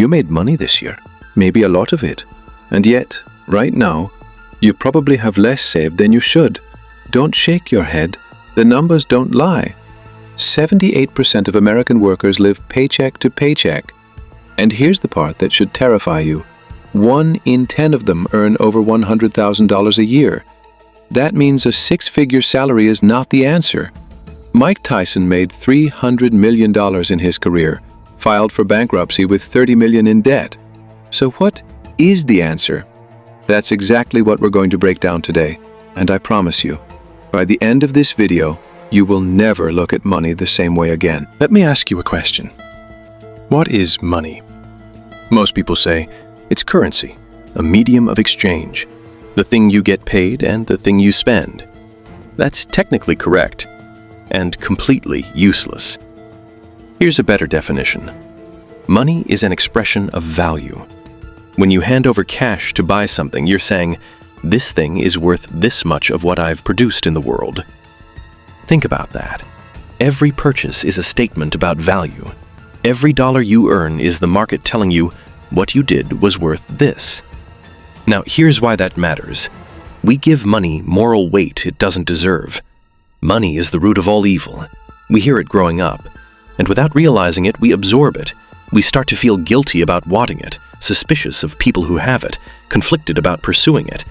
You made money this year, maybe a lot of it. And yet, right now, you probably have less saved than you should. Don't shake your head. The numbers don't lie. 78% of American workers live paycheck to paycheck. And here's the part that should terrify you. 1 in 10 of them earn over $100,000 a year. That means a 6-figure salary is not the answer. Mike Tyson made $300 million in his career, filed for bankruptcy with $30 million in debt. So what is the answer? That's exactly what we're going to break down today. And I promise you, by the end of this video, you will never look at money the same way again. Let me ask you a question. What is money? Most people say it's currency, a medium of exchange, the thing you get paid and the thing you spend. That's technically correct and completely useless. Here's a better definition. Money is an expression of value. When you hand over cash to buy something, you're saying, this thing is worth this much of what I've produced in the world. Think about that. Every purchase is a statement about value. Every dollar you earn is the market telling you what you did was worth this. Now, here's why that matters. We give money moral weight it doesn't deserve. Money is the root of all evil. We hear it growing up, and without realizing it, we absorb it. We start to feel guilty about wanting it, suspicious of people who have it, conflicted about pursuing it.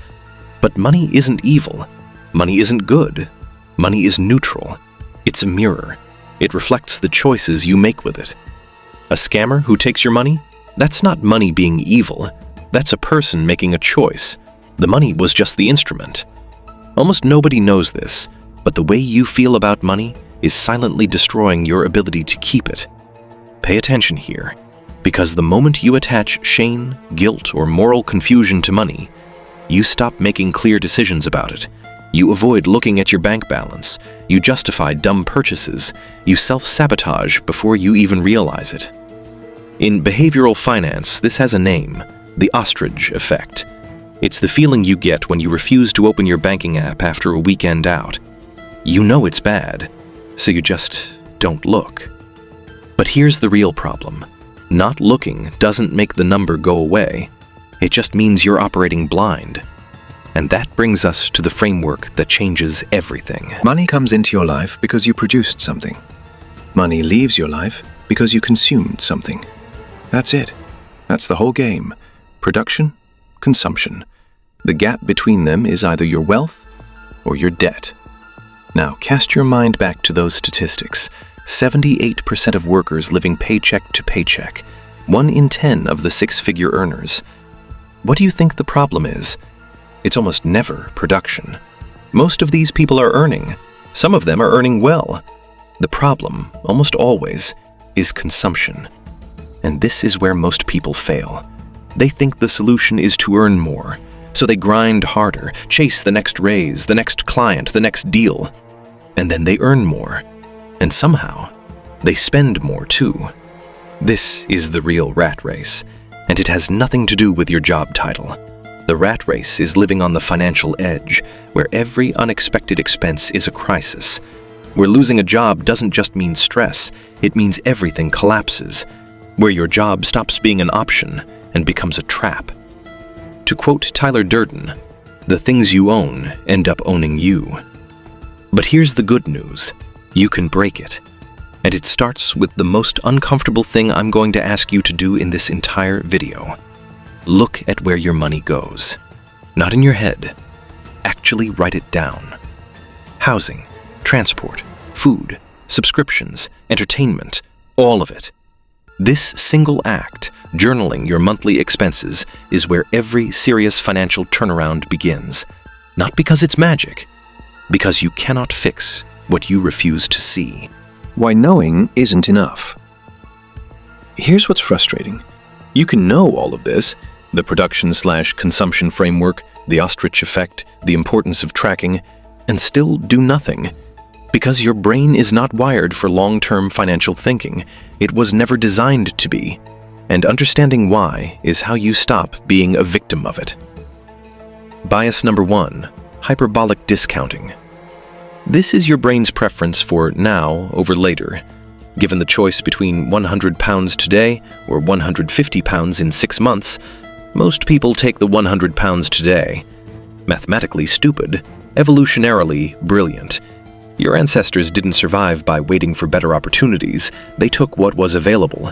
But money isn't evil. Money isn't good. Money is neutral. It's a mirror. It reflects the choices you make with it. A scammer who takes your money? That's not money being evil. That's a person making a choice. The money was just the instrument. Almost nobody knows this, but the way you feel about money is silently destroying your ability to keep it. Pay attention here, because the moment you attach shame, guilt, or moral confusion to money, you stop making clear decisions about it. You avoid looking at your bank balance. You justify dumb purchases. You self-sabotage before you even realize it. In behavioral finance, this has a name, the ostrich effect. It's the feeling you get when you refuse to open your banking app after a weekend out. You know it's bad, so you just don't look. But here's the real problem. Not looking doesn't make the number go away. It just means you're operating blind. And that brings us to the framework that changes everything. Money comes into your life because you produced something. Money leaves your life because you consumed something. That's it. That's the whole game. Production, consumption. The gap between them is either your wealth or your debt. Now, cast your mind back to those statistics. 78% of workers living paycheck to paycheck. 1 in 10 of the 6-figure earners. What do you think the problem is? It's almost never production. Most of these people are earning. Some of them are earning well. The problem, almost always, is consumption. And this is where most people fail. They think the solution is to earn more. So they grind harder, chase the next raise, the next client, the next deal. And then they earn more. And somehow, they spend more too. This is the real rat race, and it has nothing to do with your job title. The rat race is living on the financial edge, where every unexpected expense is a crisis. Where losing a job doesn't just mean stress, it means everything collapses. Where your job stops being an option and becomes a trap. To quote Tyler Durden, the things you own end up owning you. But here's the good news. You can break it. And it starts with the most uncomfortable thing I'm going to ask you to do in this entire video. Look at where your money goes. Not in your head. Actually write it down. Housing, transport, food, subscriptions, entertainment, all of it. This single act, journaling your monthly expenses, is where every serious financial turnaround begins. Not because it's magic, because you cannot fix what you refuse to see. Why knowing isn't enough. Here's what's frustrating. You can know all of this, the production/consumption framework, the ostrich effect, the importance of tracking, and still do nothing. Because your brain is not wired for long-term financial thinking. It was never designed to be. And understanding why is how you stop being a victim of it. Bias number 1, hyperbolic discounting. This is your brain's preference for now over later. Given the choice between £100 today or £150 in 6 months, most people take the £100 today. Mathematically stupid, evolutionarily brilliant. Your ancestors didn't survive by waiting for better opportunities, they took what was available.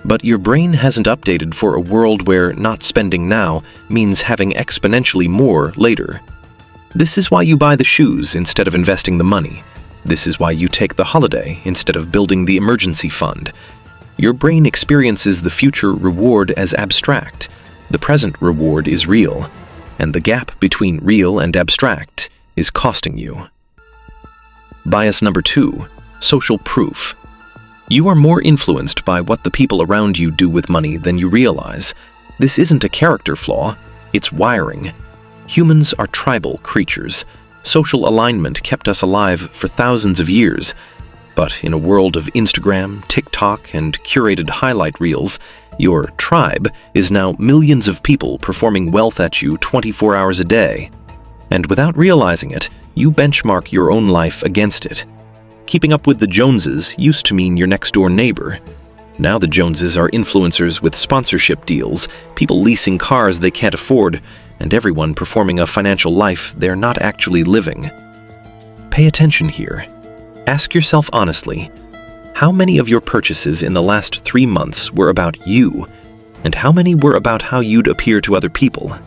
But your brain hasn't updated for a world where not spending now means having exponentially more later. This is why you buy the shoes instead of investing the money. This is why you take the holiday instead of building the emergency fund. Your brain experiences the future reward as abstract. The present reward is real, and the gap between real and abstract is costing you. Bias number 2, social proof. You are more influenced by what the people around you do with money than you realize. This isn't a character flaw, it's wiring. Humans are tribal creatures. Social alignment kept us alive for thousands of years. But in a world of Instagram, TikTok, and curated highlight reels, your tribe is now millions of people performing wealth at you 24 hours a day. And without realizing it, you benchmark your own life against it. Keeping up with the Joneses used to mean your next-door neighbor. Now the Joneses are influencers with sponsorship deals, people leasing cars they can't afford, and everyone performing a financial life they're not actually living. Pay attention here. Ask yourself honestly, how many of your purchases in the last 3 months were about you, and how many were about how you'd appear to other people?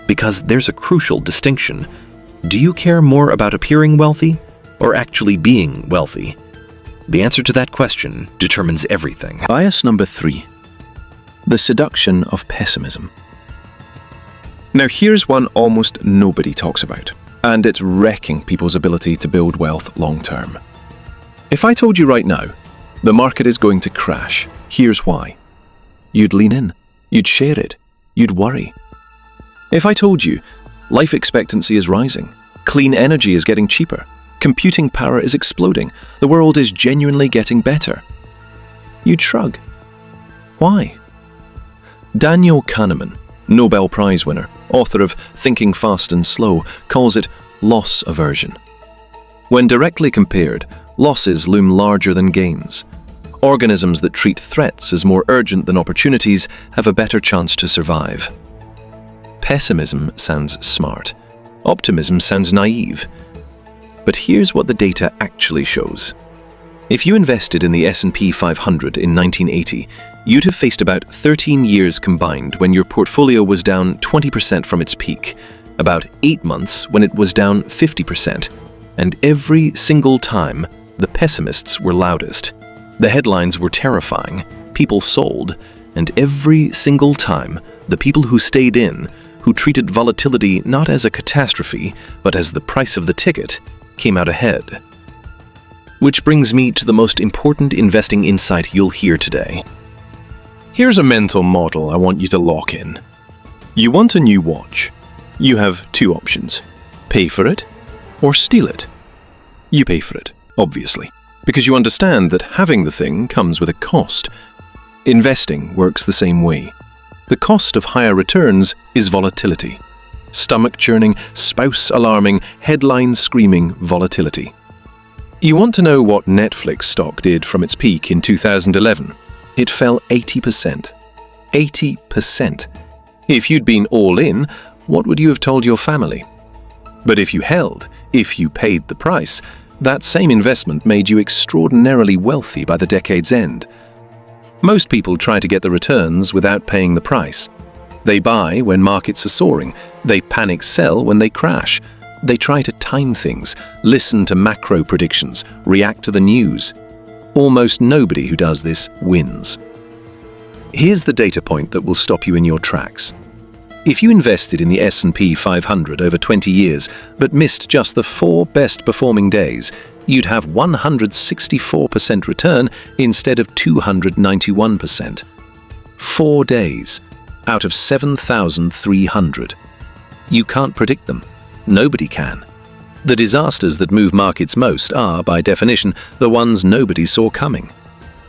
Because there's a crucial distinction. Do you care more about appearing wealthy or actually being wealthy? The answer to that question determines everything. Bias number 3, the seduction of pessimism. Now here's one almost nobody talks about, and it's wrecking people's ability to build wealth long term. If I told you right now, the market is going to crash, here's why. You'd lean in, you'd share it, you'd worry. If I told you, life expectancy is rising, clean energy is getting cheaper, computing power is exploding, the world is genuinely getting better, you'd shrug. Why? Daniel Kahneman, Nobel Prize winner, author of Thinking Fast and Slow, calls it loss aversion. When directly compared, losses loom larger than gains. Organisms that treat threats as more urgent than opportunities have a better chance to survive. Pessimism sounds smart. Optimism sounds naive. But here's what the data actually shows. If you invested in the S&P 500 in 1980, you'd have faced about 13 years combined when your portfolio was down 20% from its peak, about 8 months when it was down 50%, and every single time, the pessimists were loudest. The headlines were terrifying, people sold, and every single time, the people who stayed in, who treated volatility not as a catastrophe, but as the price of the ticket, came out ahead. Which brings me to the most important investing insight you'll hear today. Here's a mental model I want you to lock in. You want a new watch. You have 2 options: pay for it or steal it. You pay for it, obviously, because you understand that having the thing comes with a cost. Investing works the same way. The cost of higher returns is volatility. Stomach-churning, spouse-alarming, headline-screaming volatility. You want to know what Netflix stock did from its peak in 2011? It fell 80%. 80%. If you'd been all in, what would you have told your family? But if you held, if you paid the price, that same investment made you extraordinarily wealthy by the decade's end. Most people try to get the returns without paying the price. They buy when markets are soaring. They panic sell when they crash. They try to time things, listen to macro predictions, react to the news. Almost nobody who does this wins. Here's the data point that will stop you in your tracks. If you invested in the S&P 500 over 20 years but missed just the 4 best performing days, you'd have 164% return instead of 291%. 4 days out of 7,300. You can't predict them. Nobody can. The disasters that move markets most are, by definition, the ones nobody saw coming.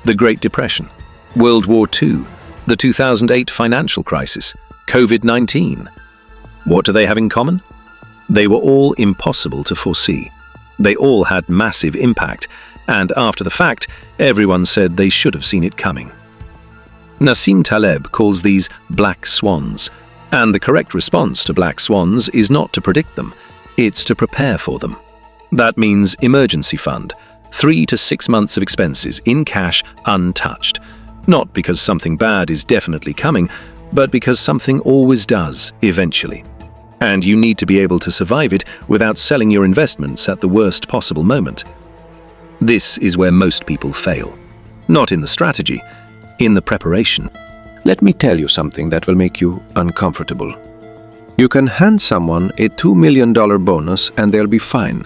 The Great Depression, World War II, the 2008 financial crisis, COVID-19. What do they have in common? They were all impossible to foresee. They all had massive impact, and after the fact, everyone said they should have seen it coming. Nassim Taleb calls these black swans, and the correct response to black swans is not to predict them, it's to prepare for them. That means emergency fund, 3 to 6 months of expenses in cash, untouched. Not because something bad is definitely coming, but because something always does, eventually. And you need to be able to survive it without selling your investments at the worst possible moment. This is where most people fail. Not in the strategy, in the preparation. Let me tell you something that will make you uncomfortable. You can hand someone a $2 million bonus and they'll be fine,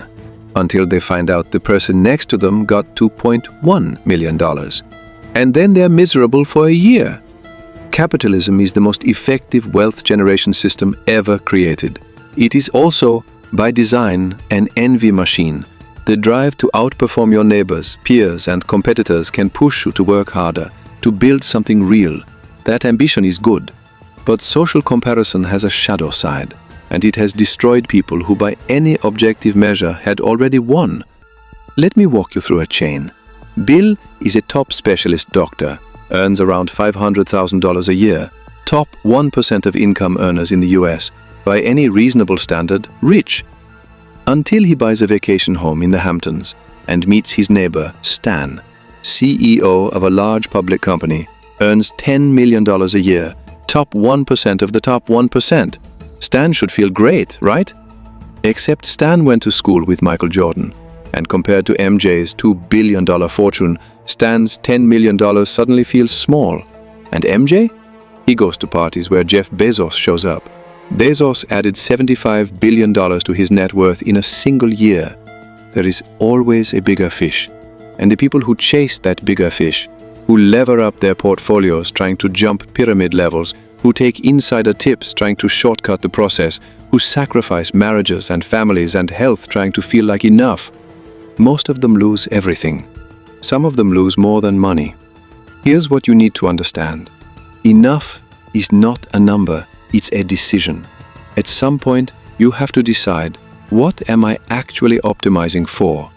until they find out the person next to them got $2.1 million. And then they're miserable for a year. Capitalism is the most effective wealth generation system ever created. It is also, by design, an envy machine. The drive to outperform your neighbors, peers, and competitors can push you to work harder, to build something real. That ambition is good. But social comparison has a shadow side, and it has destroyed people who by any objective measure had already won. Let me walk you through a chain. Bill is a top specialist doctor, earns around $500,000 a year, top 1% of income earners in the US, by any reasonable standard, rich. Until he buys a vacation home in the Hamptons and meets his neighbor, Stan, CEO of a large public company, earns $10 million a year, top 1% of the top 1%. Stan should feel great, right? Except Stan went to school with Michael Jordan, and compared to MJ's $2 billion fortune, Stan's $10 million suddenly feels small. And MJ? He goes to parties where Jeff Bezos shows up. Bezos added $75 billion to his net worth in a single year. There is always a bigger fish. And the people who chase that bigger fish, who lever up their portfolios trying to jump pyramid levels, who take insider tips trying to shortcut the process, who sacrifice marriages and families and health trying to feel like enough, most of them lose everything. Some of them lose more than money. Here's what you need to understand. Enough is not a number, it's a decision. At some point, you have to decide, what am I actually optimizing for?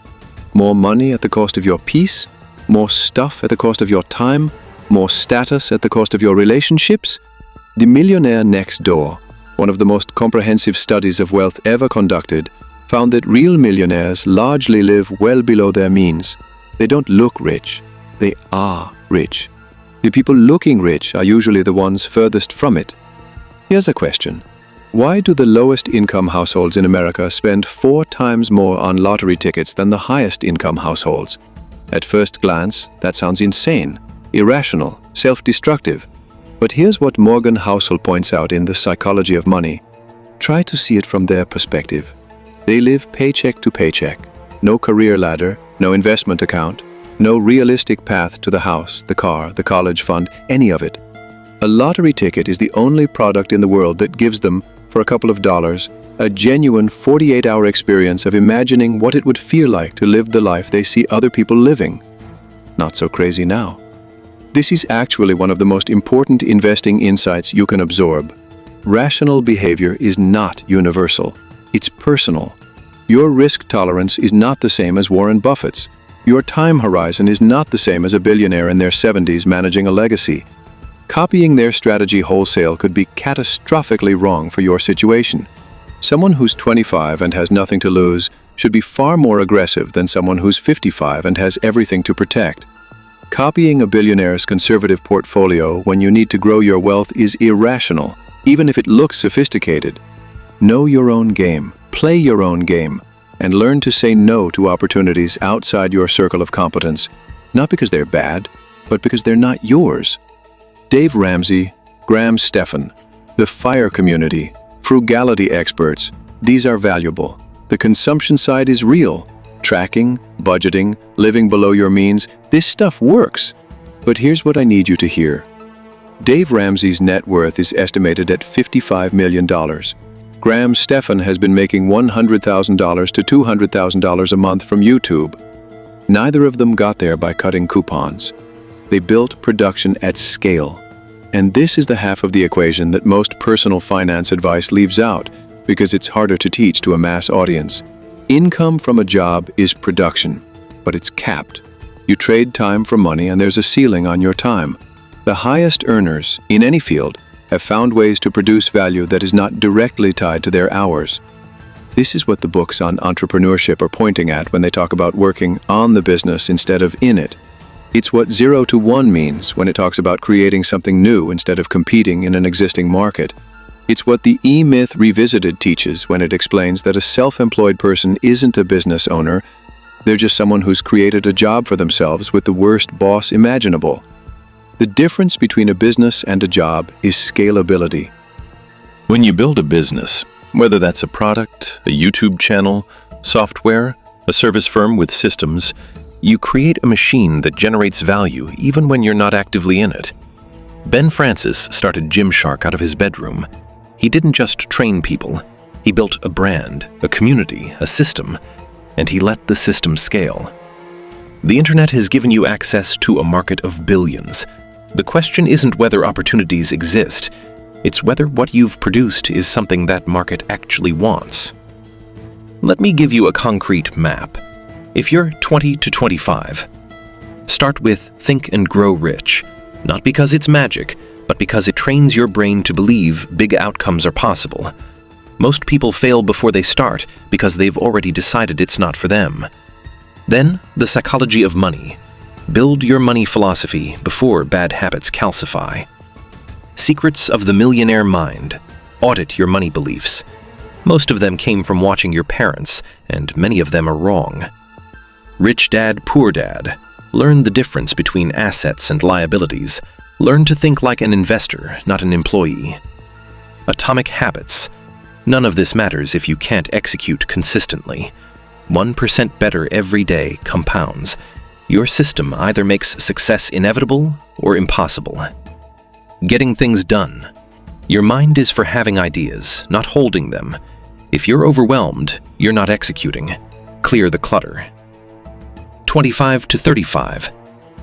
More money at the cost of your peace? More stuff at the cost of your time? More status at the cost of your relationships? The Millionaire Next Door, one of the most comprehensive studies of wealth ever conducted, found that real millionaires largely live well below their means. They don't look rich, they are rich. The people looking rich are usually the ones furthest from it. Here's a question. Why do the lowest income households in America spend 4 times more on lottery tickets than the highest income households? At first glance, that sounds insane, irrational, self-destructive. But here's what Morgan Housel points out in The Psychology of Money. Try to see it from their perspective. They live paycheck to paycheck. No career ladder, no investment account, no realistic path to the house, the car, the college fund, any of it. A lottery ticket is the only product in the world that gives them, for a couple of dollars, a genuine 48-hour experience of imagining what it would feel like to live the life they see other people living. Not so crazy now. This is actually one of the most important investing insights you can absorb. Rational behavior is not universal. It's personal. Your risk tolerance is not the same as Warren Buffett's. Your time horizon is not the same as a billionaire in their 70s managing a legacy. Copying their strategy wholesale could be catastrophically wrong for your situation. Someone who's 25 and has nothing to lose should be far more aggressive than someone who's 55 and has everything to protect. Copying a billionaire's conservative portfolio when you need to grow your wealth is irrational, even if it looks sophisticated. Know your own game, play your own game, and learn to say no to opportunities outside your circle of competence, not because they're bad, but because they're not yours. Dave Ramsey, Graham Stephan, the FIRE community, frugality experts, these are valuable. The consumption side is real. Tracking, budgeting, living below your means, this stuff works. But here's what I need you to hear. Dave Ramsey's net worth is estimated at $55 million. Graham Stephan has been making $100,000 to $200,000 a month from YouTube. Neither of them got there by cutting coupons. They built production at scale. And this is the half of the equation that most personal finance advice leaves out because it's harder to teach to a mass audience. Income from a job is production, but it's capped. You trade time for money and there's a ceiling on your time. The highest earners in any field have found ways to produce value that is not directly tied to their hours. This is what the books on entrepreneurship are pointing at when they talk about working on the business instead of in it. It's what 0 to 1 means when it talks about creating something new instead of competing in an existing market. It's what the E-Myth Revisited teaches when it explains that a self-employed person isn't a business owner, they're just someone who's created a job for themselves with the worst boss imaginable. The difference between a business and a job is scalability. When you build a business, whether that's a product, a YouTube channel, software, a service firm with systems, you create a machine that generates value even when you're not actively in it. Ben Francis started Gymshark out of his bedroom. He didn't just train people. He built a brand, a community, a system, and he let the system scale. The internet has given you access to a market of billions. The question isn't whether opportunities exist, it's whether what you've produced is something that market actually wants. Let me give you a concrete map. If you're 20 to 25, start with Think and Grow Rich, not because it's magic, but because it trains your brain to believe big outcomes are possible. Most people fail before they start because they've already decided it's not for them. Then, the psychology of money. Build your money philosophy before bad habits calcify. Secrets of the Millionaire Mind. Audit your money beliefs. Most of them came from watching your parents, and many of them are wrong. Rich Dad, Poor Dad. Learn the difference between assets and liabilities. Learn to think like an investor, not an employee. Atomic Habits. None of this matters if you can't execute consistently. 1% better every day compounds. Your system either makes success inevitable or impossible. Getting things done. Your mind is for having ideas, not holding them. If you're overwhelmed, you're not executing. Clear the clutter. 25 to 35.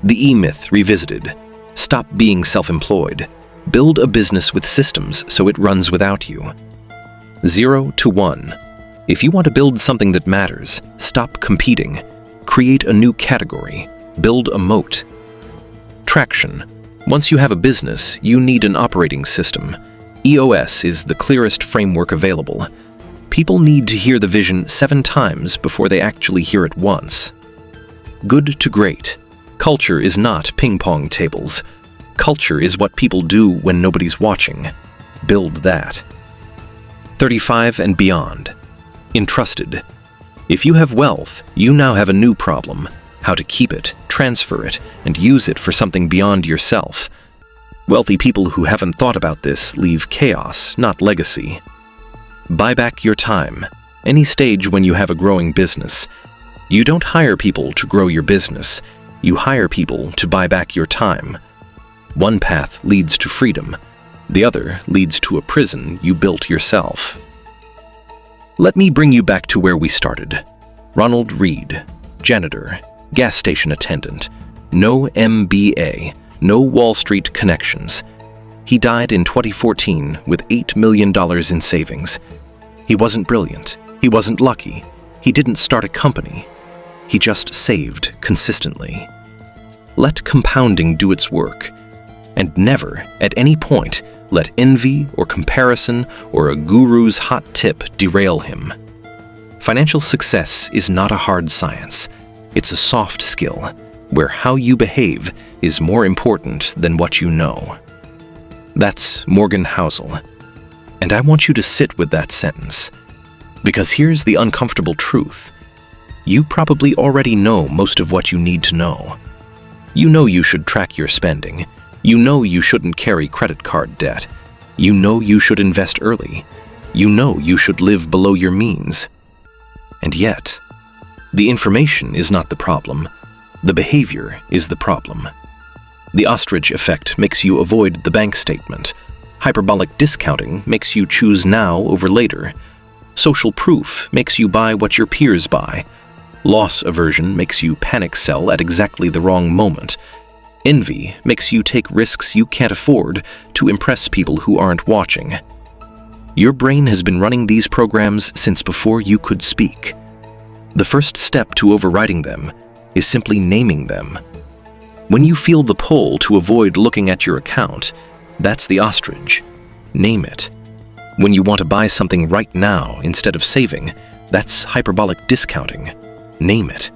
The E-Myth Revisited. Stop being self-employed. Build a business with systems so it runs without you. 0 to 1. If you want to build something that matters, stop competing. Create a new category. Build a moat. Traction. Once you have a business, you need an operating system. EOS is the clearest framework available. People need to hear the vision 7 times before they actually hear it once. Good to great. Culture is not ping-pong tables. Culture is what people do when nobody's watching. Build that. 35 and beyond. Entrusted. If you have wealth, you now have a new problem: how to keep it, transfer it, and use it for something beyond yourself. Wealthy people who haven't thought about this leave chaos, not legacy. Buy back your time. Any stage when you have a growing business. You don't hire people to grow your business. You hire people to buy back your time. One path leads to freedom. The other leads to a prison you built yourself. Let me bring you back to where we started. Ronald Reed, janitor, gas station attendant, no MBA, no Wall Street connections. He died in 2014 with $8 million in savings. He wasn't brilliant. He wasn't lucky. He didn't start a company. He just saved consistently. Let compounding do its work. And never, at any point, let envy or comparison or a guru's hot tip derail him. Financial success is not a hard science. It's a soft skill, where how you behave is more important than what you know. That's Morgan Housel. And I want you to sit with that sentence. Because here's the uncomfortable truth. You probably already know most of what you need to know. You know you should track your spending. You know you shouldn't carry credit card debt. You know you should invest early. You know you should live below your means. And yet, the information is not the problem. The behavior is the problem. The ostrich effect makes you avoid the bank statement. Hyperbolic discounting makes you choose now over later. Social proof makes you buy what your peers buy. Loss aversion makes you panic sell at exactly the wrong moment. Envy makes you take risks you can't afford to impress people who aren't watching. Your brain has been running these programs since before you could speak. The first step to overriding them is simply naming them. When you feel the pull to avoid looking at your account, that's the ostrich. Name it. When you want to buy something right now instead of saving, that's hyperbolic discounting. Name it.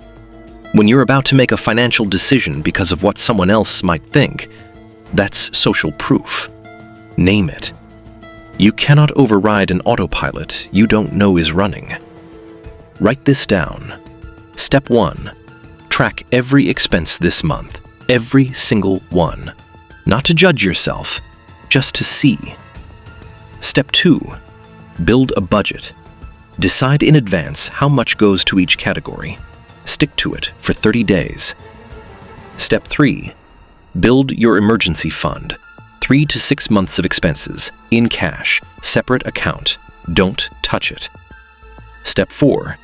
When you're about to make a financial decision because of what someone else might think, that's social proof. Name it. You cannot override an autopilot you don't know is running. Write this down. Step 1. Track every expense this month. Every single one. Not to judge yourself, just to see. Step 2. Build a budget. Decide in advance how much goes to each category. Stick to it for 30 days. Step 3. Build your emergency fund. 3 to 6 months of expenses, in cash, separate account. Don't touch it. Step 4.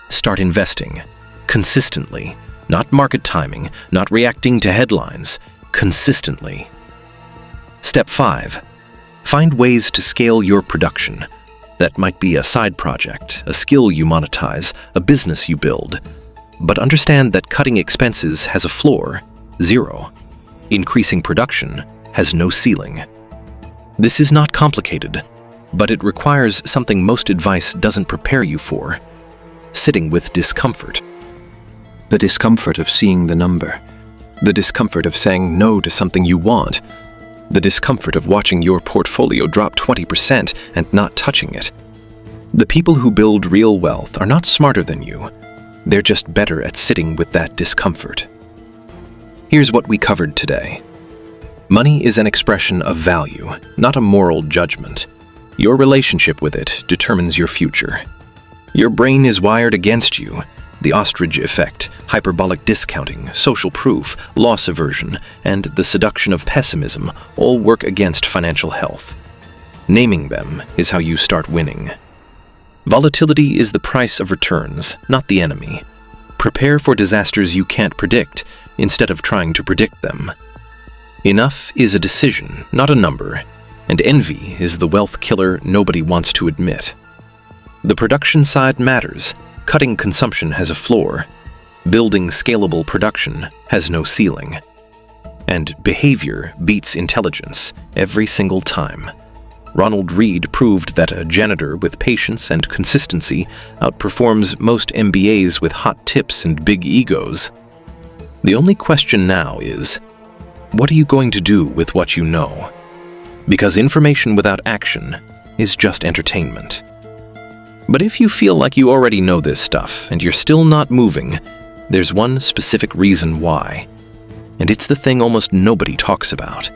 Start investing. Consistently. Not market timing, not reacting to headlines. Consistently. Step 5. Find ways to scale your production. That might be a side project, a skill you monetize, a business you build. But understand that cutting expenses has a floor, 0. Increasing production has no ceiling. This is not complicated, but it requires something most advice doesn't prepare you for: sitting with discomfort. The discomfort of seeing the number. The discomfort of saying no to something you want. The discomfort of watching your portfolio drop 20% and not touching it. The people who build real wealth are not smarter than you. They're just better at sitting with that discomfort. Here's what we covered today. Money is an expression of value, not a moral judgment. Your relationship with it determines your future. Your brain is wired against you. The ostrich effect, hyperbolic discounting, social proof, loss aversion, and the seduction of pessimism all work against financial health. Naming them is how you start winning. Volatility is the price of returns, not the enemy. Prepare for disasters you can't predict, instead of trying to predict them. Enough is a decision, not a number, and envy is the wealth killer nobody wants to admit. The production side matters. Cutting consumption has a floor. Building scalable production has no ceiling. And behavior beats intelligence every single time. Ronald Reed proved that a janitor with patience and consistency outperforms most MBAs with hot tips and big egos. The only question now is, what are you going to do with what you know? Because information without action is just entertainment. But if you feel like you already know this stuff and you're still not moving, there's one specific reason why. And it's the thing almost nobody talks about.